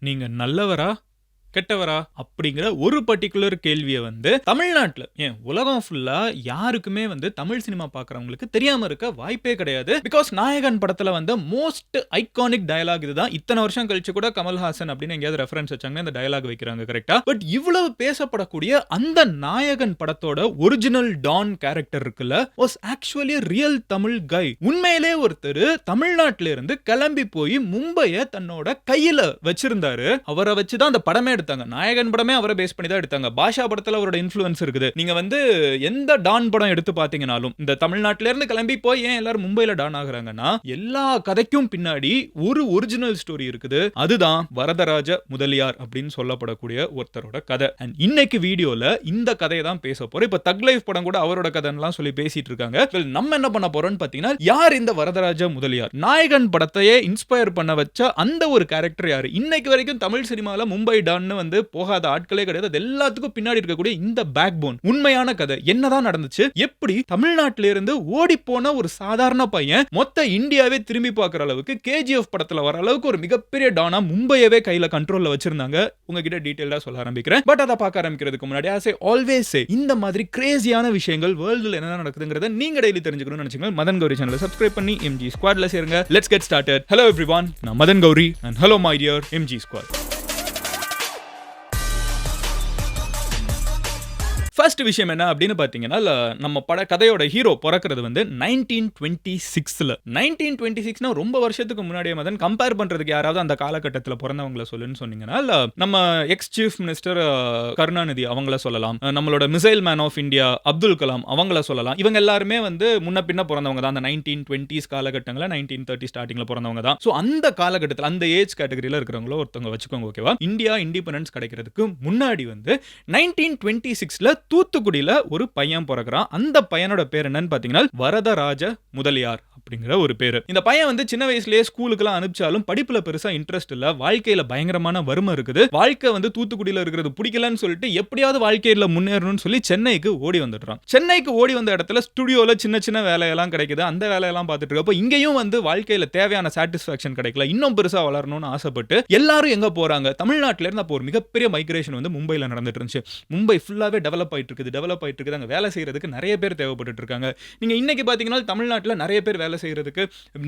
நீங்க நல்லவரா கெட்டவரா அப்படிங்கிற ஒரு பர்டிகுலர் கேள்வியை வந்து தமிழ்நாட்டில் ஏன் உலகம் ஃபுல்லா யாருக்குமே வந்து தமிழ் சினிமா பார்க்குறவங்களுக்கு தெரியாம இருக்க வாய்ப்பே கிடையாது. பிகாஸ் நாயகன் படத்துல வந்து மோஸ்ட் ஐகானிக் டயலாக் இதுதான். இத்தனை வருஷம் கழிச்சு கூட கமல்ஹாசன் அப்படின்னு எங்கேயாவது ரெஃபரன்ஸ் வச்சாங்கன்னா இந்த டயலாக் வைக்கிறாங்க கரெக்டா. பட் இவ்வளவு பேசப்படக்கூடிய அந்த நாயகன் படத்தோட ஒரிஜினல் டான் கேரக்டர் இருக்குல்ல வாஸ் ஆக்சுவலி ரியல் தமிழ் கை. உண்மையிலே ஒருத்தர் தமிழ்நாட்டில இருந்து கிளம்பி போய் மும்பையை தன்னோட கையில வச்சிருந்தாரு. அவரை வச்சுதான் அந்த படமே எடுத்தாங்க. நாயகன் படமே அவரை பேஸ் பண்ணி தான் எடுத்தாங்க. பாஷா படத்துல அவரோட இன்ஃப்ளூயன்ஸ் இருக்குது. நீங்க வந்து எந்த டான் படம் எடுத்து பாத்தீங்கனாலும் இந்த தமிழ்நாட்டில இருந்து கிளம்பி போய் ஏன் எல்லாரும் மும்பைல டான் ஆகுறாங்கன்னா எல்லா கதைக்கும் பின்னாடி ஒரு ஒரிஜினல் ஸ்டோரி இருக்குது. அதுதான் வரதராஜ முதலியார் அப்படின்னு சொல்லப்படக்கூடிய ஒருத்தரோட கதை. அண்ட் இன்னைக்கு வீடியோல இந்த கதையை தான் பேச போறோம். இப்ப தக் லைஃப் படம் கூட அவரோட கதைலாம் சொல்லி பேசிட்டு இருக்காங்க. நம்ம என்ன பண்ண போறோம்னு பாத்தீங்கன்னா யார் இந்த வரதராஜ முதலியார்? நாயகன் படத்தையே இன்ஸ்பயர் பண்ண வச்ச அந்த ஒரு கேரக்டர் யாரு? இன்னைக்கு வரைக்கும் தமிழ் சினிமால மும்பை டான் வந்து போகாத ஆட்களே கிடையாது. அது எல்லாத்துக்கும் பின்னாடி இருக்கக்கூடிய இந்த பேக் போன் உண்மையான கதை என்னதான் நடந்துச்சு, எப்படி தமிழ்நாட்டில இருந்து ஓடி போன ஒரு சாதாரண பையன் மொத்த இந்தியாவே திரும்பி பார்க்குற அளவுக்கு கேஜிஎஃப் படத்துல வர அளவுக்கு ஒரு மிகப்பெரிய டானா மும்பையவே கையில கண்ட்ரோல்ல வச்சிருந்தாங்க. உங்ககிட்ட டீடைலா சொல்ல ஆரம்பிக்கிறேன். பட் அதை பார்க்க ஆரம்பிக்கிறதுக்கு முன்னாடி as I always say இந்த மாதிரி கிரேசியான விஷயங்கள் வேர்ல்டுல என்ன நடக்குதுங்கறத நீங்க டெய்லி தெரிஞ்சுக்கணும்னு நினைச்சீங்க மதன் கௌரி சேனலை சப்ஸ்கிரைப் பண்ணி எம்ஜி ஸ்குவாட்ல சேருங்க. Let's get started. Hello everyone, நான் Madan Gowri and hello my dear MG squad. First விஷயம் என்ன அப்படின்னு பார்த்தீங்கன்னா நம்ம பட கதையோட ஹீரோ பிறக்கிறது வந்து 1926ல. 1926னா ரொம்ப வருஷத்துக்கு முன்னாடியே மதன் கம்பேர் பண்றதுக்கு யாராவது அந்த காலகட்டத்தில் பிறந்தவங்களை சொல்லுன்னு சொன்னீங்கன்னா நம்ம எக்ஸ் சீஃப் மினிஸ்டர் கருணாநிதி அவங்கள சொல்லலாம், நம்மளோட missile man of India Abdul Kalam அவங்கள சொல்லலாம். இவங்க எல்லாருமே வந்து முன்ன பின்ன பிறந்தவங்க தான். அந்த 1920s காலகட்டங்களில் 1930 ஸ்டார்டிங்ல பிறந்தவங்க தான். ஸோ அந்த காலகட்டத்தில் அந்த ஏஜ் கேட்டகரியில் இருக்கிறவங்களோ ஒருத்தவங்க வச்சுக்கோங்க. ஓகேவா? இந்தியா இண்டிபெண்டன்ஸ் கிடைக்கிறதுக்கு முன்னாடி வந்து 1926ல தூத்துக்குடியில ஒரு பையன் பிறகுறான். அந்த பையனோட பேர் என்னன்னு பாத்தீங்கன்னா வரதராஜ முதலியார் அப்படிங்கிற ஒரு பேரு. இந்த பையன் வந்து சின்ன வயசுலயே ஸ்கூலுக்குலாம் அனுப்பிச்சாலும் படிப்புல பெருசா இன்ட்ரெஸ்ட் இல்ல. வாழ்க்கையில பயங்கரமான வறுமை இருக்குது. வாழ்க்கை வந்து தூத்துக்குடியில இருக்கிறது பிடிக்கலன்னு சொல்லிட்டு எப்படியாவது வாழ்க்கையில முன்னேறணும்னு சொல்லி சென்னைக்கு ஓடி வந்துடுறான். சென்னைக்கு ஓடி வந்த இடத்துல ஸ்டுடியோல சின்ன சின்ன வேலையெல்லாம் கிடைக்குது. அந்த வேலையெல்லாம் பார்த்துட்டு இருக்கப்போ இங்கேயும் வந்து வாழ்க்கையில தேவையான சாட்டிஸ்பாக்சன் கிடைக்கல. இன்னும் பெருசா வளரணும்னு ஆசைப்பட்டு எல்லாரும் எங்க போறாங்க? தமிழ்நாட்டில இருந்து அப்போ ஒரு மிகப்பெரிய மைக்ரேஷன் வந்து மும்பைல நடந்துட்டு இருந்துச்சு. மும்பை ஃபுல்லாவே டெவலப் ஆயிட்டு இருக்குது. அங்க வேலை செய்யறதுக்கு நிறைய பேர் தேவைப்பட்டு இருக்காங்க. நீங்க இன்னைக்கு பாத்தீங்கன்னா தமிழ்நாட்டில் நிறைய பேர் வேலை செய்யறதுக்கு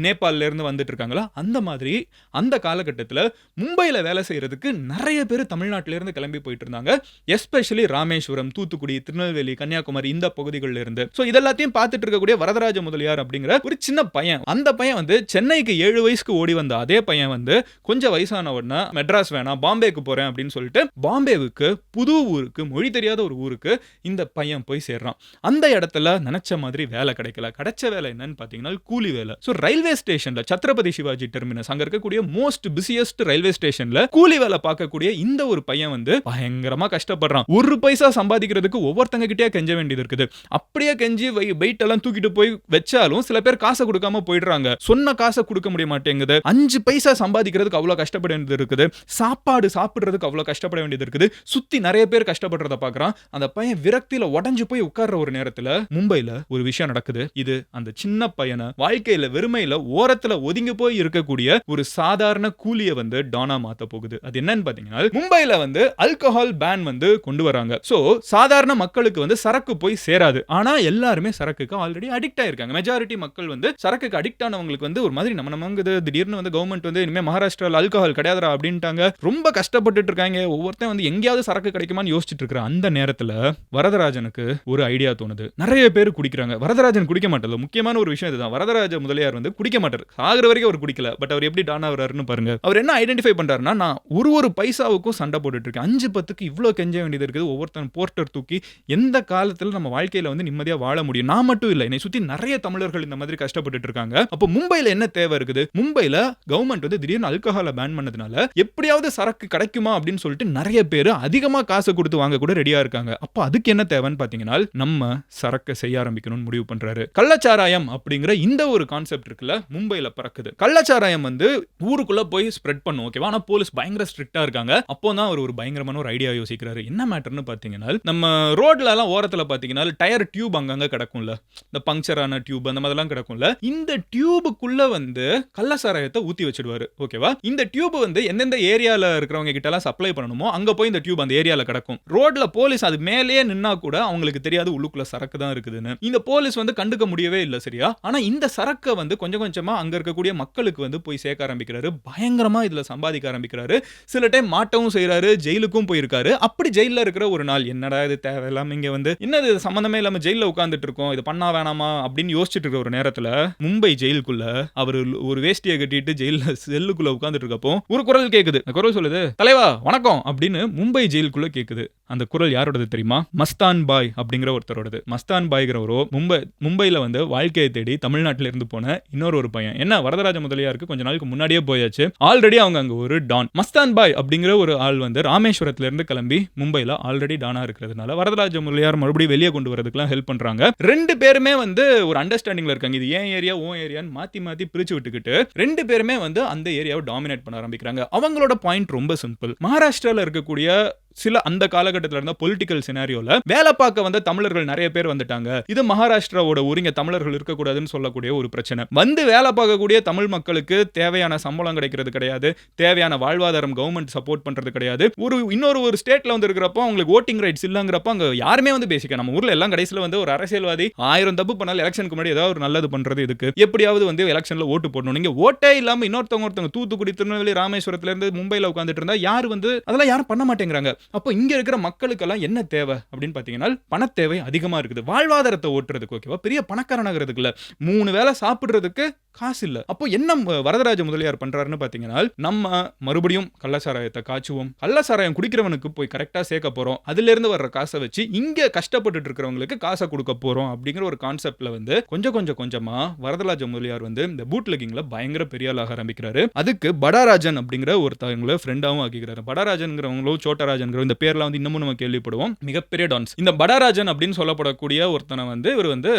நேபாளில இருந்து வந்துட்டு இருக்காங்களா? அந்த மாதிரி அந்த காலகட்டத்தில் மும்பையில் வேலை செய்யறதுக்கு நிறைய பேர் தமிழ்நாட்டில இருந்து கிளம்பி போயிட்டு இருந்தாங்க. எஸ்பெஷலி ராமேஸ்வரம், தூத்துக்குடி, திருநெல்வேலி, கன்னியாகுமரி இந்த பகுதிகளில் இருந்து. ஸோ இதெல்லாத்தையும் பார்த்துட்டு இருக்கக்கூடிய வரதராஜ முதலியார் அப்படிங்கிற ஒரு சின்ன பையன். அந்த பையன் வந்து சென்னைக்கு 7 வயசுக்கு ஓடி வந்த அதே பையன் வந்து கொஞ்சம் வயசான உடனே மெட்ராஸ் வேணாம் பாம்பேக்கு போறேன் அப்படின்னு சொல்லிட்டு பாம்பேவுக்கு புது ஊருக்கு, மொழி தெரியாத ஒரு ஊருக்கு இந்த பையன் போய் சேர்றான். அந்த இடத்துல நினைச்ச மாதிரி வேலை கிடைக்கல. கிடைச்ச வேலை என்னன்னு பாத்தீங்கன்னா கூலி வேலை. சோ ரயில்வே ஸ்டேஷன்ல சத்ரபதி சிவாஜி டெர்மினஸ் அங்க இருக்கக்கூடிய மோஸ்ட் பிஸியஸ்ட் ரயில்வே ஸ்டேஷன்ல கூலி வேலை பார்க்கக்கூடிய இந்த ஒரு பையன் வந்து பயங்கரமா கஷ்டப்படுறான். ஒரு பைசா சம்பாதிக்கிறதுக்கு ஒவ்வொருத்தங்க கிட்டே கெஞ்ச வேண்டியது இருக்குது. அப்படியே கெஞ்சி வெயிட் எல்லாம் தூக்கிட்டு போய் வச்சாலும் சில பேர் காசை கொடுக்காம போயிடுறாங்க. சொன்ன காசை கொடுக்க முடிய மாட்டேங்குது. 5 பைசா சம்பாதிக்கிறதுக்கு அவ்வளவு கஷ்டப்பட வேண்டியது இருக்குது. சாப்பாடு சாப்பிடுறதுக்கு அவ்வளவு கஷ்டப்பட வேண்டியது இருக்குது. சுத்தி நிறைய பேர் கஷ்டப்படுறத பாக்குறான். அந்த பையன் விரக்தியில உடைஞ்சு போய் உட்கார்ற ஒரு நேரத்துல மும்பைல ஒரு விஷயம் நடக்குது. இது அந்த சின்ன பையனை வாழ்க்கையில வெறுமையில ஓரத்துல ஒதுங்கி போய் இருக்கக்கூடிய ஒரு சாதாரண கூலிய வந்து டானா மாத்த போகுது. அது என்னன்னு பாத்தீங்கன்னா மும்பைல வந்து ஆல்கஹால் பேன் வந்து கொண்டு வராங்க. சோ சாதாரண மக்களுக்கு வந்து சரக்கு போய் சேராது. ஆனா எல்லாருமே சரக்குக்கு ஆல்ரெடி அடிக்ட் ஆயிருக்காங்க. மெஜாரிட்டி மக்கள் வந்து சரக்குக்கு அடிக்ட் ஆனவங்களுக்கு வந்து ஒரு மாதிரி நமங்குது. திடீர்னு வந்து கவர்மெண்ட் வந்து இனிமே மகாராஷ்டிரால ஆல்கஹால் கிடையாதுடா அப்படின்ட்டாங்க. ரொம்ப கஷ்டப்பட்டுட்டு இருக்காங்க. ஒவ்வொருத்தன் வந்து எங்கேயாவது சரக்கு கிடைக்குமான்னு யோசிச்சுட்டு இருக்கிற அந்த நேரத்துல வரதராஜனுக்கு ஒரு ஐடியா தோணுது. நிறைய பேர் குடிக்கிறாங்க. வரதராஜன் குடிக்க மாட்டார். முக்கியமான ஒரு விஷயம் இதுதான். வரதராஜ முதலியார் வந்து குடிக்க மாட்டார். ஆகிற வரைக்கும் அவர் குடிக்கல. பட் அவர் எப்படி டான் ஆகுறாருன்னு பாருங்க. அவர் என்ன ஐடென்டிஃபை பண்றாருன்னா, நான் ஒரு பைசாவுக்கும் சண்டை போட்டுட்டு இருக்கேன். 5-10க்கு இவ்வளவு கெஞ்ச வேண்டியது இருக்குது. ஒவ்வொருத்தன் போர்ட்டர் தூக்கி எந்த காலத்துல நம்ம வாழ்க்கையில வந்து நிம்மதியா வாழ முடியும்? நான் மட்டும் இல்ல, என்னை சுத்தி நிறைய தமிழர்கள் இந்த மாதிரி கஷ்டப்பட்டு இருக்காங்க. அப்போ மும்பைல என்ன தேவை இருக்குது? மும்பைல கவர்மெண்ட் வந்து திடீர்னு ஆல்கஹாலை பேன் பண்ணதுனால எப்படியாவது சரக்கு கிடைக்குமா அப்படின்னு சொல்லிட்டு நிறைய பேர் அதிகமா காசு கொடுத்து வாங்க கூட ரெடியா இருக்காங்க. அப்ப அதுக்கு என்ன தேவைன்னு பாத்தீங்கன்னா நம்ம சரக்கு செய்ய ஆரம்பிக்கணும்னு முடிவு பண்றாரு. கள்ளச்சாராயம் அப்படிங்கிற இந்த ஒரு கான்செப்ட் இருக்குல்ல, மும்பைல பறக்குது. கள்ளச்சாராயம் வந்து ஊருக்குள்ள போய் ஸ்ப்ரெட் பண்ணும், ஓகேவா? ஆனா போலீஸ் பயங்கர ஸ்ட்ரிக்ட்டா இருக்காங்க. அப்போதான் அவர் ஒரு பயங்கரமான ஒரு ஐடியா யோசிக்கிறாரு. என்ன மேட்டர்னு பாத்தீங்கன்னா, நம்ம ரோட்ல எல்லாம் ஓரத்துல பாத்தீங்கன்னா டயர் டியூப் அங்கங்க கிடக்கும்ல, இந்த பங்க்சர் ஆன டியூப் அந்த மாதிரிலாம் கிடக்கும்ல, இந்த டியூபுக்குள்ள வந்து கள்ளச்சாராயத்தை ஊத்தி வச்சிடுவாரு, ஓகேவா? இந்த டியூப் வந்து எந்தெந்த ஏரியால இருக்கிறவங்க கிட்ட எல்லாம் சப்ளை பண்ணணுமோ அங்க போய் இந்த டியூப் அந்த ஏரியால கிடக்கும். ரோட்ல போலீஸ் அது மேலேயே நின்னா கூட அவங்களுக்கு தெரியாது உள்ளுக்குள்ள சரக்கு தான் இருக்குதுன்னு. இந்த போலீஸ் வந்து கண்டுக்க முடியவே இல்ல, சரியா? ஆனா இந்த சரக்க வந்து கொஞ்சம் கொஞ்சமா அங்க இருக்கக்கூடிய மக்களுக்கு வந்து போய் சேர்க்க ஆரம்பிக்கிறாரு. பயங்கரமா இதுல சம்பாதிக்க ஆரம்பிக்கிறாரு. சில டைம் மாட்டவும் செய்றாரு, ஜெயிலுக்கும் போயிருக்காரு. அப்படி ஜெயில்ல இருக்கிற ஒரு நாள், என்னடா இது தேவையில்லாம இங்க வந்து என்னது சம்பந்தமே இல்லாம ஜெயில்ல உட்கார்ந்துட்டு இருக்கோம், இது பண்ணா வேணாமா அப்படின்னு யோசிச்சுட்டு இருக்கிற ஒரு நேரத்துல மும்பை ஜெயிலுக்குள்ள அவர் ஒரு வேஷ்டியை கட்டிட்டு ஜெயில்ல செல்லுக்குள்ள உட்கார்ந்துட்டு இருக்கப்போ ஒரு குரல் கேக்குது. அந்த குரல் சொல்லுது, தலைவா வணக்கம் அப்படின்னு மும்பை ஜெயிலுக்குள்ள கேக்குது. அந்த குரல் யாரோடது தெரியுமா? மஸ்தான் பாய் அப்படிங்கிற ஒருத்தரோடது. மஸ்தான் பாய்ங்கிறவரோ மும்பைல வந்து வாழ்க்கையை தேடி தமிழ்நாட்டில இருந்து போன இன்னொரு பையன். என்ன வரதராஜ முதலியாருக்கு கொஞ்ச நாளுக்கு முன்னாடியே போயாச்சு. ஆல்ரெடி அவங்க அங்க ஒரு டான். மஸ்தான் பாய் அப்படிங்கிற ஒரு ஆள் வந்து ராமேஸ்வரத்துல இருந்து கிளம்பி மும்பைல ஆல்ரெடி டானா இருக்கிறதுனால வரதராஜ முதலியார் மறுபடியும் வெளியே கொண்டு வரதுக்குலாம் ஹெல்ப் பண்றாங்க. ரெண்டு பேருமே வந்து ஒரு அண்டர்ஸ்டாண்டிங்ல இருக்காங்க. இது ஏன் ஏரியா ஓ ஏரியான்னு மாத்தி மாத்தி பிரிச்சு விட்டுக்கிட்டு ரெண்டு பேருமே வந்து அந்த ஏரியாவை டாமினேட் பண்ண ஆரம்பிக்கிறாங்க. அவங்களோட பாயிண்ட் ரொம்ப சிம்பிள். மகாராஷ்டிரால இருக்கக்கூடிய சில அந்த காலகட்டத்தில் இருந்த பொலிட்டிக்கல் சினாரியோல வேலை பார்க்க வந்த தமிழர்கள் நிறைய பேர் வந்துட்டாங்க. இது மகாராஷ்டிராவோட ஊரிங்க தமிழர்கள் இருக்கக்கூடாதுன்னு சொல்லக்கூடிய ஒரு பிரச்சனை. வந்து வேலை பார்க்கக்கூடிய தமிழ் மக்களுக்கு தேவையான சம்பளம் கிடைக்கிறது கிடையாது, தேவையான வாழ்வாதாரம் கவர்மெண்ட் சப்போர்ட் பண்றது கிடையாது. இன்னொரு ஸ்டேட்ல வந்து இருக்கிறப்போ அவங்களுக்கு ஓட்டிங் ரைட்ஸ் இல்லங்கிறப்ப அங்க யாருமே வந்து பேசிக்க, நம்ம ஊர்ல எல்லாம் கடைசியில் வந்து ஒரு அரசியல்வாதி 1000 தப்பு பண்ணாலும் எலெக்ஷனுக்கு முன்னாடி ஏதாவது ஒரு நல்லது பண்றது இதுக்கு எப்படியாவது வந்து எலெக்ஷன்ல ஓட்டு போடணும். நீங்க ஓட்டே இல்லாம இன்னொருத்தவங்க தூத்துக்குடி, திருநெல்வேலி, ராமேஸ்வரத்துல இருந்து மும்பைல உட்கார்ந்துட்டு இருந்தா யார் வந்து அதெல்லாம் யாரும் பண்ண மாட்டேங்கிறாங்க. அப்போ இங்க இருக்கிற மக்களுக்கெல்லாம் என்ன தேவை அப்படின்னு பாத்தீங்கன்னா பண தேவை அதிகமா இருக்குது. வாழ்வாதாரத்தை ஓட்டுறதுக்கு, ஓகேவா, பெரிய பணக்காரனாகிறதுக்கு இல்ல, 3 வேளை சாப்பிடுறதுக்கு காசு இல்ல. அப்போ என்ன வரதராஜ முதலியார் பண்றாருன்னு பாத்தீங்கன்னா, நம்ம மறுபடியும் கள்ளச்சாராயத்தை காய்ச்சுவோம், கள்ளச்சாராயம் குடிக்கிறவனுக்கு போய் கரெக்டா சேர்க்க போறோம், அதுல இருந்து வர்ற காசை வச்சு இங்க கஷ்டப்பட்டு இருக்கிறவங்களுக்கு காசை கொடுக்க போறோம் அப்படிங்கிற ஒரு கான்செப்ட்ல வந்து கொஞ்சமா வரதராஜ முதலியார் வந்து இந்த பூட்லெக்கிங்ல பயங்கர பெரிய ஆளாக ஆரம்பிக்கிறாரு. அதுக்கு படாராஜன் அப்படிங்கிற ஒருத்தவங்களை ஃப்ரெண்டாவும் ஆக்கிக்கிறாரு. படாராஜன்ங்கிறவங்களும் சோட்டராஜன் இந்த பேர்லாம் வந்து இன்னமும் நம்ம கேள்விப்படுவோம். மிகப்பெரிய டான்ஸ். இந்த படாராஜன் அப்படின்னு சொல்லப்படக்கூடிய ஒருத்தனை வந்து இவர் வந்து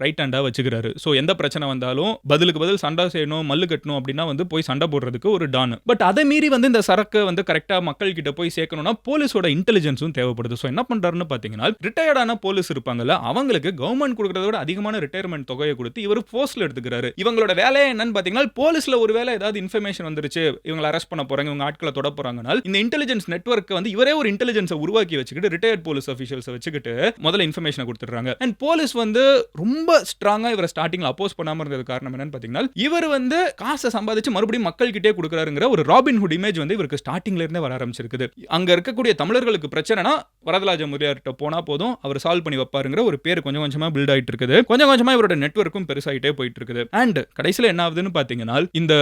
ரைட் ஹேண்டா வச்சுக்கிறாரு. சோ எந்த பிரச்சனை வந்தாலும் பதிலுக்கு பதில் சண்டை செய்யணும், மல்லு கட்டணும் அப்படின்னா வந்து போய் சண்டை போடுறதுக்கு ஒரு டான். பட் அதை மீறி வந்து இந்த சரக்கு வந்து கரெக்டா மக்கள் கிட்ட போய் சேர்க்கணும்னா போலீஸோட இன்டெலிஜென்ஸும் தேவைப்படுது. சோ என்ன பண்றாருன்னு பாத்தீங்கன்னா, ரிட்டையர்டான போலீஸ் இருப்பாங்கல்ல, அவங்களுக்கு கவர்மெண்ட் கொடுக்கறத விட அதிகமான ரிட்டையர்மெண்ட் தொகையை கொடுத்து இவர் போஸ்ட்ல எடுத்துக்கிறாரு. இவங்களோட வேலையை என்னன்னு பாத்தீங்கன்னா, போலீஸ்ல ஒரு வேலை ஏதாவது இன்ஃபர்மேஷன் வந்துருச்சு, இவங்களை அரெஸ்ட் பண்ண போறாங்க, இவங்க ஆட்களை தொட போறாங்கன்னா இந்த இன்டெலிஜென்ஸ் நெட்வொர்க் வந்து இவரே ஒரு இன்டெலிஜென்ஸை உருவாக்கி வச்சுக்கிட்டு ரிட்டையர்ட் போலீஸ் ஆபீஷியல்ஸ் வச்சுக்கிட்டு முதல்ல இன்ஃபர்மேஷனை கொடுத்துறாங்க. அண்ட் போலீஸ் வந்து ரொம்ப ஸ்ட்ராங்கா இவரை ஸ்டார்டிங்ல அப்போஸ் பண்ணாம இருந்தது காரணம் என்னன்னு பாத்தீங்கன்னா, இவர் வந்து காசை சம்பாதிச்சு மறுபடியும் மக்கள் கிட்டே கொடுக்கறாருங்கிற ஒரு ராபின்ஹுட் இமேஜ் வந்து இவருக்கு ஸ்டார்டிங்ல இருந்தே வர ஆரம்பிச்சிருக்குது. அங்க இருக்கக்கூடிய தமிழர்களுக்கு பிரச்சனைனா வரதராஜ முதலியார்ட்ட போனா போதும், அவர் சால்வ் பண்ணி வைப்பாருங்கிற ஒரு பேர் கொஞ்சம் கொஞ்சமா பில்ட் ஆயிட்டு இருக்குது. கொஞ்சம் கொஞ்சமா இவரோட நெட்வொர்க்கும் பெருசாயிட்டே போயிட்டு இருக்குது. அண்ட் கடைசியில என்ன ஆகுதுன்னு பாத்தீங்கன்னா, இந்த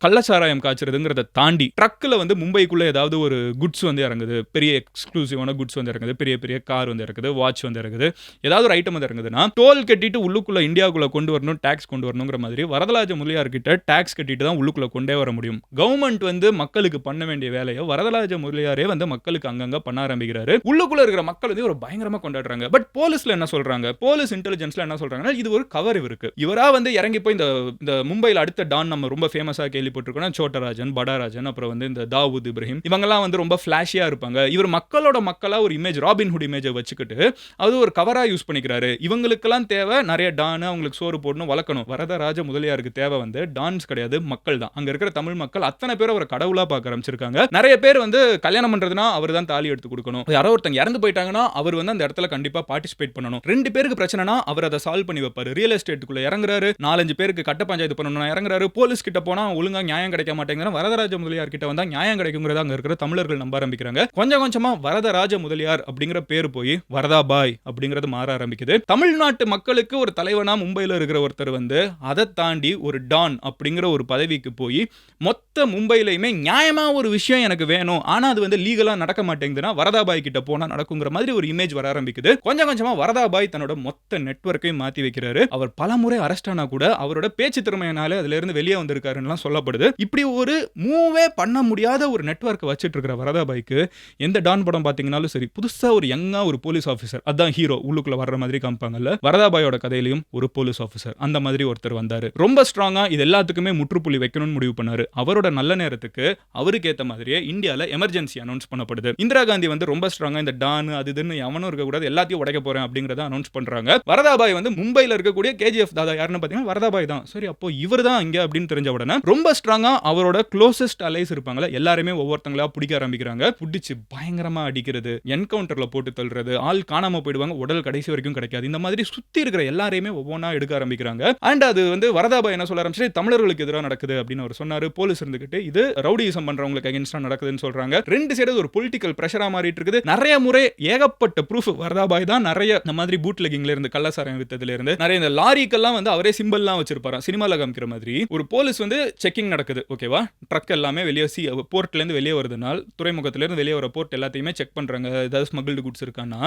கள்ளச்சாராயம் காய்ச்சறதுங்கிறத தாண்டி ட்ரக்ல வந்து மும்பைக்குள்ள ஏதாவது ஒரு குட்ஸ் வந்து இறங்குது, பெரிய எக்ஸ்க்ளூசிவான குட்ஸ் வந்து இறங்குது, பெரிய பெரிய கார் வந்து இறக்குது, வாட்ச் வந்து இறக்குது, ஏதாவது ஒரு ஐட்டம் வந்து இறங்குதுன்னா டோல் கட்டிட்டு உள்ளுக்குள்ள இந்தியாவுக்குள்ள கொண்டு வரணும், டாக்ஸ் கொண்டு வரணுங்கிற மாதிரி வரதராஜ முதலியார் கிட்ட டாக்ஸ் கட்டிட்டு தான் உள்ளுக்குள்ள கொண்டே வர முடியும். கவர்மெண்ட் வந்து மக்களுக்கு பண்ண வேண்டிய வேலையை வரதராஜ முதலியாரே வந்து மக்களுக்கு அங்கங்க பண்ண ஆரம்பிக்கிறாரு. உள்ளுக்குள்ள இருக்கிற மக்கள் வந்து ஒரு பயங்கரமா கொண்டாடுறாங்க. பட் போலீஸ்ல என்ன சொல்றாங்க, போலீஸ் இன்டெலிஜென்ஸ்ல என்ன சொல்றாங்கன்னா, இது ஒரு கவர் இவருக்கு. இவரா வந்து இறங்கி போய் இந்த மும்பைல அடுத்த டான் நம்ம ரொம்ப ஃபேமஸா கேள்விப்பட்டிருக்கோம், சோட்டராஜன், படாராஜன், அப்புறம் வந்து இந்த தாவூத் இப்ராஹிம், இவங்கெல்லாம் வந்து ரொம்ப ஃபிளாஷியா இருப்பாங்க. இவர் மக்களோட மக்களா ஒரு இமேஜ், ராபின்ஹுட் இமேஜை வச்சுக்கிட்டு அது ஒரு கவரா யூஸ் பண்ணிக்கிறாரு. இவங்களுக்கெல்லாம் தேவை நிறைய டான், அவங்களுக்கு சோறு போடணும், வளர்க்கணும். வரதராஜ முதலியாருக்கு தேவை வந்து டான்ஸ் கிடையாது, மக்கள் தான். அங்க இருக்கிற தமிழ் மக்கள் அத்தனை பேர் அவரை கடவுளா பார்க்க ஆரம்பிச்சிருக்காங்க. நிறைய பேர் வந்து கல்யாணம் பண்றதுனா அவர் தான் தாலி எடுத்து கொடுக்கணும், யாரோ ஒருத்தங்க இறந்து போயிட்டாங்கன்னா அவர் வந்து அந்த இடத்துல கண்டிப்பா பார்ட்டிசிபேட் பண்ணணும். 2 பேருக்கு பிரச்சனைனா அவர் அதை சால்வ் பண்ணி வைப்பாரு. ரியல் எஸ்டேட்டுக்குள்ள இறங்குறாரு, 4-5 பேருக்கு கட்ட பஞ்சாயத்து பண்ணணும் இறங்குறாரு. போலீஸ் கிட்ட போனா ஒழுங்கா நியாயம் கிடைக்க மாட்டேங்குது, வரதராஜ முதலியார் கிட்ட வந்தா நியாயம் கிடைக்குங்கிறத அங்க இருக்கிற தமிழர்கள் நம்ப ஆரம்பிக்கிறாங்க. கொஞ்சம் கொஞ்சமா வரதராஜ முதலியார் அப்படிங்கிற பேர் போய் வரதாபாய் அப்படிங்கிறது மாற ஆரம்பிக்குது. தமிழ்நாட்டு மக்களுக்கு ஒரு தலைவனா மும்பைல இருக்கிற ஒருத்தர் வந்து அதை தாண்டி ஒரு டான் அப்படிங்கிற ஒரு பதவிக்கு போய் மொத்த மும்பையிலையுமே நியாயமா ஒரு விஷயம் எனக்கு வேணும், ஆனா அது வந்து லீகலா நடக்க மாட்டேங்குதுன்னா வரதாபாய் கிட்ட போனா நடக்குங்கிற மாதிரி ஒரு இமேஜ் வர ஆரம்பிக்குது. கொஞ்சம் கொஞ்சமா வரதாபாய் தன்னோட மொத்த நெட்வொர்க்கையும் மாத்தி வைக்கிறாரு. அவர் பலமுறை அரெஸ்ட் ஆனா கூட அவரோட பேச்சு திறமையினால அதுல இருந்து வெளியே வந்திருக்காருன்னு சொல்லப்படுது. இப்படி ஒரு மூவே பண்ண முடியாத ஒரு நெட்வொர்க் வச்சிட்டு இருக்கிற வரதாபாய்க்கு எந்த டான் படம் பாத்தீங்கன்னாலும் சரி, புதுசா ஒரு யங்கா ஒரு போலீஸ் ஆபீசர், அதான் ஹீரோ உள்ளுக்குள்ள வர்ற மாதிரி காமிப்பாங்கல்ல, வரதாபாயோட கதையிலையும் ஒரு போலீஸ் ஆபீசர் அந்த மாதிரி ஒருத்தர் வந்தாரு. ரொம்ப ஸ்ட்ராங்கா இது எல்லாத்துக்குமே முற்றுப்புள்ளி வைக்கணும்னு முடிவு பண்ணாரு. அவரோட நல்ல நேரத்துக்கு அவருக்கு ஏத்த மாதிரியே இந்தியால எமர்ஜென்சி அனௌன்ஸ் பண்ணப்படுது. இந்திரா காந்தி வந்து ரொம்ப ஸ்ட்ராங்கா இந்த டான் அது இதுன்னு எவனும் இருக்க கூடாது, எல்லாத்தையும் உடைக்க போறேன் அப்படிங்கறத அனௌன்ஸ் பண்றாங்க. வரதாபாய் வந்து மும்பைல இருக்கக்கூடிய கேஜிஎஃப் தாதா யாருன்னு பாத்தீங்கன்னா வரதாபாய் தான். சரி, அப்போ இவர் தான் இங்க அப்படின்னு தெரிஞ்ச உடனே ரொம்ப ஸ்ட்ராங்கா அவரோட க்ளோசஸ்ட் அலைஸ் இருப்பாங்கல்ல, எல்லாருமே ஒவ்வொருத்தங்களா பிடிக்க ஆரம்பிக்கிறாங்க. பிடிச்சு பயங்கரமா அடிக்கிறது, என்கவுண்டர்ல போட்டு தள்ளுறது, ஆள் காணாம போயிடுவாங்க, உடல் கடைசி வரைக்கும் கிடைக்காது. இந்த மாதிரி சுத்தி இருக்கிற எல்லாரையுமே ஒவ்வொன்றா எடுக்க ஆரம்பிக்கிறாங்க. அண்ட் அது வந்து வரதாபாய் என்ன சொல்ல ஆரம்பிச்சு, தமிழர்களுக்கு எதிராக நடக்குது அப்படின்னு அவர் சொன்னாரு. போலீஸ் இருந்துகிட்டு இது ரவுடிசம் பண்றவங்களுக்கு அகைன்ஸ்டா நடக்குதுன்னு சொல்றாங்க. ரெண்டு சைடு ஒரு பொலிட்டிக்கல் பிரஷரா மாறிட்டு இருக்குது. நிறைய முறை ஏகப்பட்ட ப்ரூஃப் வரதாபாய் தான் நிறைய இந்த மாதிரி பூட் லெக்கிங்ல இருந்து கள்ளசாரம் வித்ததுல இருந்து நிறைய இந்த லாரிக்கெல்லாம் வந்து அவரே சிம்பிள்லாம் வச்சிருப்பாராம், சினிமால காமிக்கிற மாதிரி. ஒரு போலீஸ் வந்து செக்கிங் நடக்குது, ஓகேவா, ட்ரக் எல்லாமே வெளியே போர்ட்ல இருந்து வெளியே வருதுனால், துறைமுகத்துல இருந்து வெளியே வர போர்ட் எல்லாத்தையுமே செக் பண்றாங்க, ஏதாவது ஸ்மகிள்டு குட்ஸ் இருக்கான்னா.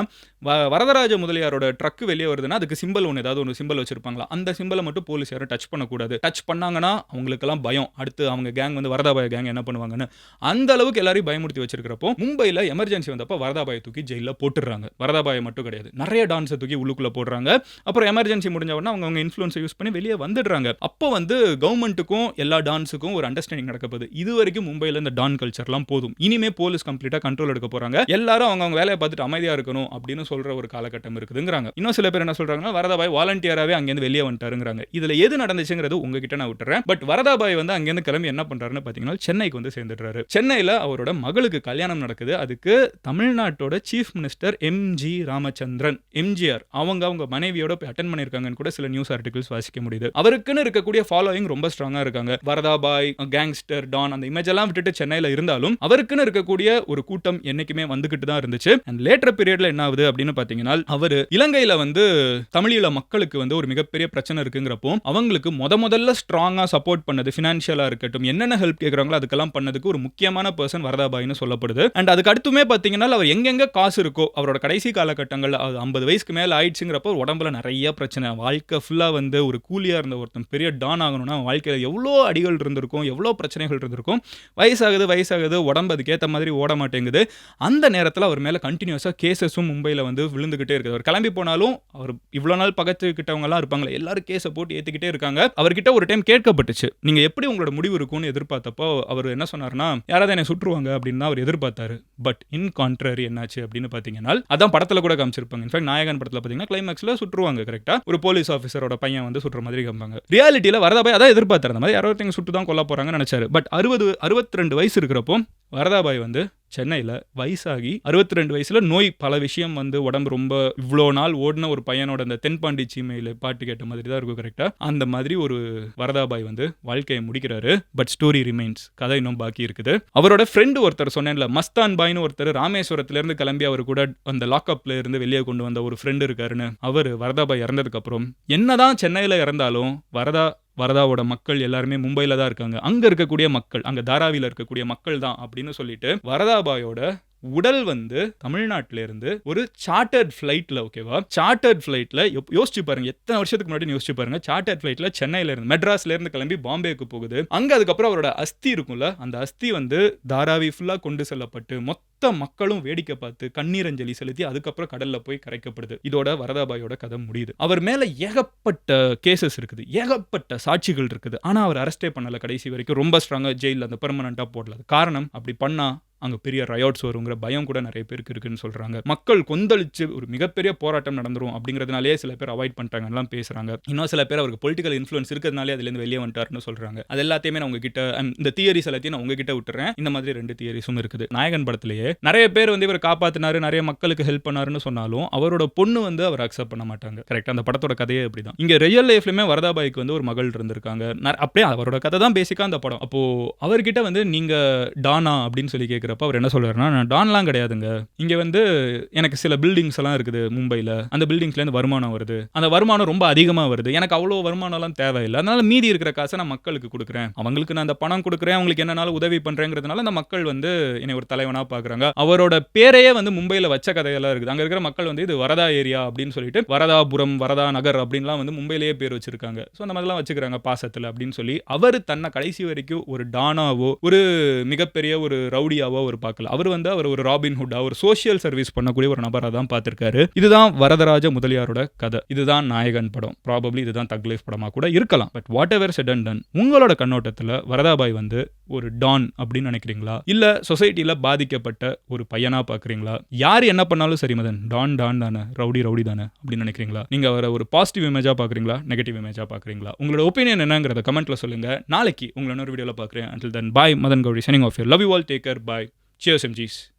வரதராஜ முதலியாரோட ட்ரக் வெளியே வருதுன்னா அதுக்கு சிம்பிள் ஒன்று, ஏதாவது ஒரு சிம்பிள் வச்சிருப்பாங்களா, அந்த சிம்பிளை மட்டும் போலீஸ் யாரும் டச் பண்ணக்கூடாது. டச் பண்ணாங்கன்னா அவங்களுக்கெல்லாம் பயம், அடுத்து அவங்க கேங் வந்து வரதாபாய் கேங் என்ன பண்ணுவாங்கன்னு. அந்த அளவுக்கு எல்லாரையும் பயமுறுத்தி வச்சிருக்கிறப்போ மும்பையில் எமர்ஜென்சி வந்தப்போ வரதாபாயை தூக்கி ஜெயிலில் போட்டுடுறாங்க. வரதாபாயை மட்டும் கிடையாது, நிறைய டான்ஸை தூக்கி உள்ளுக்குள்ள போடுறாங்க. அப்புறம் எமர்ஜென்சி முடிஞ்ச உடனே அவங்க இன்ஃப்ளூயன்ஸை யூஸ் பண்ணி வெளியே வந்துடுறாங்க. அப்போ வந்து கவர்மெண்ட்டுக்கும் எல்லா டான்ஸுக்கும் ஒரு அண்டர்ஸ்டாண்டிங் நடக்குது. இது வரைக்கும் மும்பையில் இந்த டான் கல்ச்சர்லாம் போதும், இனிமே போலீஸ் கம்ப்ளீட்டா கண்ட்ரோல் எடுக்க போறாங்க, எல்லாரும் அவங்க வேலையை பார்த்துட்டு அமைதியா இருக்கணும் அப்படின்னு சொல்ற ஒரு காலகட்டம் இருக்குதுங்கிறாங்க. இன்னும் சில பேர் என்ன சொல்றாங்கன்னா வரதாபாய் வாலண்டியராகவே அங்கேருந்து வெளியே வந்துட்டாருங்கிறாங்க. இதுல எது நடந்துச்சுங்கிறது உங்ககிட்ட நான் விட்டுறேன். பட் வரதாபாய் வந்து அங்கேருந்து கிளம்பி என்ன பண்றாருன்னு பாத்தீங்கன்னா சென்னைக்கு வந்து சேர்ந்துடுறாரு. சென்னையில அவரோட மகளுக்கு கல்யாணம் நடக்குது. அதுக்கு தமிழ்நாட்டோட சீஃப் மினிஸ்டர் எம்.ஜி. ராமச்சந்திரன், எம்ஜிஆர், அவங்க மனைவியோட போய் அட்டென்ட் பண்ணிருக்காங்கன்னு கூட சில நியூஸ் ஆர்டிகல்ஸ் வாசிக்க முடியுது. அவருக்குன்னு இருக்கக்கூடிய ஃபாலோயிங் ரொம்ப ஸ்ட்ராங்கா இருக்காங்க. வரதாபாய், கேங்ஸ்டர், டான், அந்த இமேஜ் எல்லாம் விட்டுட்டு சென்னையில இருந்தாலும் அவருக்குன்னு இருக்கக்கூடிய ஒரு கூட்டம் என்னைக்குமே வந்துகிட்டு தான் இருந்துச்சு. அண்ட் லேட்டர் பீரியட்ல என்ன ஆகுது அப்படின்னு பாத்தீங்கன்னா, அவர் இலங்கையில வந்து தமிழீழ மக்களுக்கு வந்து ஒரு மிகப்பெரிய பிரச்சனை இருக்குங்கிறப்போ அவங்களுக்கு முதல்ல ஸ்ட்ராங்கா சப்போர்ட் பண்ணது, ஃபினான்ஷியலா இருக்கட்டும், என்னென்ன ஹெல்ப் கேட்கறாங்களோ அதுக்கெல்லாம் பண்ணதுக்கு ஒரு முக்கியமான பர்சன் வரதாபாய்னு சொல்லப்படுது. அண்ட் அதுக்கு அடுத்துமே பாத்தீங்கன்னா அவர் எங்கெங்க காசு இருக்கோ, அவரோட கடைசி காலகட்டங்கள்ல 50 வயசுக்கு மேல ஆயிடுச்சுங்கிறப்போ உடம்புல நிறைய பிரச்சனை, வாழ்க்கை ஃபுல்லா வந்து ஒரு கூலியா இருந்த ஒருத்தன் பெரிய டான் ஆகணும்னா வாழ்க்கையில எவ்வளோ அடிகள் இருந்திருக்கும், எவ்வளோ பிரச்சனைகள் இருந்திருக்கும். வயசாகுது, உடம்பு அதுக்கேற்ற மாதிரி ஓட மாட்டேங்குது. அந்த நேரத்தில் அவர் மேல கண்டினியூஸா கேசஸும் மும்பையில் வந்து விழுந்துகிட்டே இருக்குது. அவர் கிளம்பி போனாலும் அவர் இவ்வளோ நாள் பகச்சுக்கிட்டவங்க எல்லாம் இருப்பாங்களே, எல்லாரும் கேஸை போட்டு ஏற்றிக்கிட்டே இருக்காங்க. அவர்கிட்ட ஒரு டைம் கேட்கப்பட்டுச்சு, நீங்க எப்படி உங்களோட முடிவு இருக்கும்னு எதிர்பார்த்தப்போ அவர் என்ன சொன்னார்னா, யாராவது என்னை சுற்றுவாங்க அப்படின்னு தான் அவர் எதிர்பார்த்தாரு. பட் இன் கான்ட்ரரி என்னாச்சு அப்படின்னு பார்த்தீங்கன்னா, அதான் படத்தில் கூட காமிச்சிருப்பாங்க. இன்ஃபேக்ட் நாயகன் படத்தில் பார்த்தீங்கன்னா கிளைமேக்ஸில் சுற்றுவாங்க, கரெக்டா ஒரு போலீஸ் ஆஃபீஸரோட பையன் வந்து சுற்றுற மாதிரி காமிப்பாங்க. ரியாலிட்டியில் வரதாபாய் அதான் எதிர்பார்த்தாரு, அந்த மாதிரி யாரோ ஒருத்தங்க சுட்டு தான் கொல்ல போறாங்கன்னு நினைச்சாரு. பட் 62 வயசு இருக்கிறப்போ வரதாபாய் வந்து சென்னையில் வயசாகி 62 வயசுல நோய் பல விஷயம் வந்து உடம்பு ரொம்ப இவ்வளோ நாள் ஓடின ஒரு பையனோட அந்த தென்பாண்டி சீமையில் பாட்டு கேட்ட மாதிரி தான் இருக்கும், கரெக்டா அந்த மாதிரி ஒரு வரதாபாய் வந்து வாழ்க்கையை முடிக்கிறாரு. பட் ஸ்டோரி ரிமைன்ஸ், கதை இன்னும் பாக்கி இருக்குது. அவரோட ஃப்ரெண்டு ஒருத்தர் சொன்னேன்ல, மஸ்தான் பாய்னு ஒருத்தர் ராமேஸ்வரத்துல இருந்து கிளம்பி அவர் கூட அந்த லாக்அப்ல இருந்து வெளியே கொண்டு வந்த ஒரு ஃப்ரெண்டு இருக்காருன்னு, அவர் வரதாபாய் இறந்ததுக்கு அப்புறம் என்னதான் சென்னையில் இறந்தாலும் வரதாவோட மக்கள் எல்லாருமே மும்பையில் தான் இருக்காங்க, அங்க இருக்கக்கூடிய மக்கள், அங்க தாராவியில் இருக்கக்கூடிய மக்கள் தான் அப்படின்னு சொல்லிட்டு வரதாபாயோட உடல் வந்து தமிழ்நாட்டில இருந்து ஒரு சார்ட்டர்ட் ஃபிளைட்ல, ஓகேவா, சார்ட்டர்ட் ஃபிளைட்ல யோசிச்சு பாருங்க, எத்தனை வருஷத்துக்கு முன்னாடி யோசிச்சு பாருங்க, சார்ட்டர்ட் ஃபிளைட்ல சென்னையில இருந்து மெட்ராஸ்ல இருந்து கிளம்பி பாம்பேக்கு போகுது. அங்க அதுக்கப்புறம் அவரோட அஸ்தி இருக்கும்ல, அந்த அஸ்தி வந்து தாராவி ஃபுல்லா கொண்டு செல்லப்பட்டு மொத்த மக்களும் வேடிக்கை பார்த்து கண்ணீரஞ்சலி செலுத்தி அதுக்கப்புறம் கடல்ல போய் கரைக்கப்படுது. இதோட வரதாபாயோட கதை முடியுது. அவர் மேல ஏகப்பட்ட கேசஸ் இருக்குது, ஏகப்பட்ட சாட்சிகள் இருக்குது. ஆனா அவர் அரெஸ்டே பண்ணல கடைசி வரைக்கும். ரொம்ப ஸ்ட்ராங்கா ஜெயில அந்த பெர்மனண்டா போடல. காரணம், அப்படி பண்ணா அங்க பெரிய ரயோட்ஸ் வருங்கிற பயம் கூட நிறைய பேருக்கு இருக்குன்னு சொல்றாங்க. மக்கள் கொந்தளிச்சு ஒரு மிகப்பெரிய போராட்டம் நடந்துரும் அப்படிங்கிறதுனாலே சில பேர் அவாய்ட் பண்ணிட்டாங்கலாம் பேசுறாங்க. இன்னும் சில பேர் அவருக்கு பொலிட்டிக்கல் இன்ஃப்ளூயன்ஸ் இருக்கிறதுனாலே அதுல இருந்து வெளியே வந்துட்டாருன்னு சொல்றாங்க. அது எல்லாத்தையுமே நான் உங்ககிட்ட இந்த தியரிஸ் எல்லாத்தையும் நான் உங்ககிட்ட விட்டுறேன். இந்த மாதிரி 2 தியரிஸும் இருக்குது. நாயகன் படத்திலேயே நிறைய பேர் வந்து இவர் காப்பாத்தினாரு, நிறைய மக்களுக்கு ஹெல்ப் பண்ணாருன்னு சொன்னாலும் அவரோட பொண்ணு வந்து அவர் அக்செப்ட் பண்ண மாட்டாங்க. கரெக்ட்டா அந்த படத்தோட கதையே அப்படிதான். இங்க ரியல் லைஃப்லயுமே வரதாபாய்க்கு வந்து ஒரு மகள் இருந்திருக்காங்க. அப்படியே அவரோட கதை தான் பேசிக்கா அந்த படம். அப்போ அவர்கிட்ட வந்து நீங்க டானா அப்படின்னு சொல்லி கேட்கிறப்ப அவர் என்ன சொல்றாருன்னா, நான் டான்லாம் கிடையாதுங்க. இங்க வந்து எனக்கு சில பில்டிங்ஸ் எல்லாம் இருக்குது மும்பைல. அந்த பில்டிங்ஸ்ல இருந்து வருமானம் வருது. அந்த வருமானம் ரொம்ப அதிகமா வருது. எனக்கு அவ்வளோ வருமானம்லாம் தேவையில்ல. அதனால மீதி இருக்கிற காசை நான் மக்களுக்கு கொடுக்குறேன். அவங்களுக்கு நான் அந்த பணம் கொடுக்குறேன். அவங்களுக்கு என்னனாலும் உதவி பண்றேங்கிறதுனால அந்த மக்கள் வந்து என்னை ஒரு தலைவனா பார்க்குறாங்க. அவரோட பேரையே வந்து மும்பைல வச்ச கதையெல்லாம் இருக்குது. அங்க இருக்கிற மக்கள் வந்து இது வரதா ஏரியா அப்படின்னு சொல்லிட்டு வரதாபுரம், வரதா நகர் அப்படின்லாம் வந்து மும்பையிலேயே பேர் வச்சிருக்காங்க. ஸோ அந்த மாதிரிலாம் வச்சுக்கிறாங்க பாசத்துல அப்படின்னு சொல்லி அவர் தன்னை கடைசி வரைக்கும் ஒரு டானாவோ ஒரு மிகப்பெரிய ஒரு ரவுடியாவோ அவர் பார்க்கல. அவர் வந்து அவர் ஒரு ராபின் ஹுட்டா ஒரு சோஷியல் சர்வீஸ் பண்ணக்கூடிய ஒரு நபரா தான் பார்த்திருக்காரு. இதுதான் வரதராஜ முதலியாரோட கதை. இதுதான் நாயகன் படம். ப்ராபபிலி இதுதான் தக் லைஃப் படமா கூட இருக்கலாம். But what ever said and ton, உங்களோட கண்ணோட்டத்துல வரதாபாய் வந்து ஒரு டான் அப்படின்னு நினைக்கிறீங்களா, இல்ல சொசைட்டில பாதிக்கப்பட்ட ஒரு பையனா பாக்குறீங்களா? யார் என்ன பண்ணாலும் சரி மதன், டான் டான் தானே, ரவுடி ரவுடி தானே அப்படின்னு நினைக்கிறீங்களா? நீங்க அவரை ஒரு பாசிட்டிவ் இமேஜா பாக்குறீங்களா, நெகட்டிவ் இமேஜா பாக்குறீங்களா? உங்களோட ஒப்பீனியன் என்னங்கறத கமெண்ட்ல சொல்லுங்க. நாளைக்கு உங்களை இன்னொரு வீடியோல பாக்குறேன். Until then, bye. Madan Gauri signing off here. Love you all. Take care. Bye. Cheers MGs.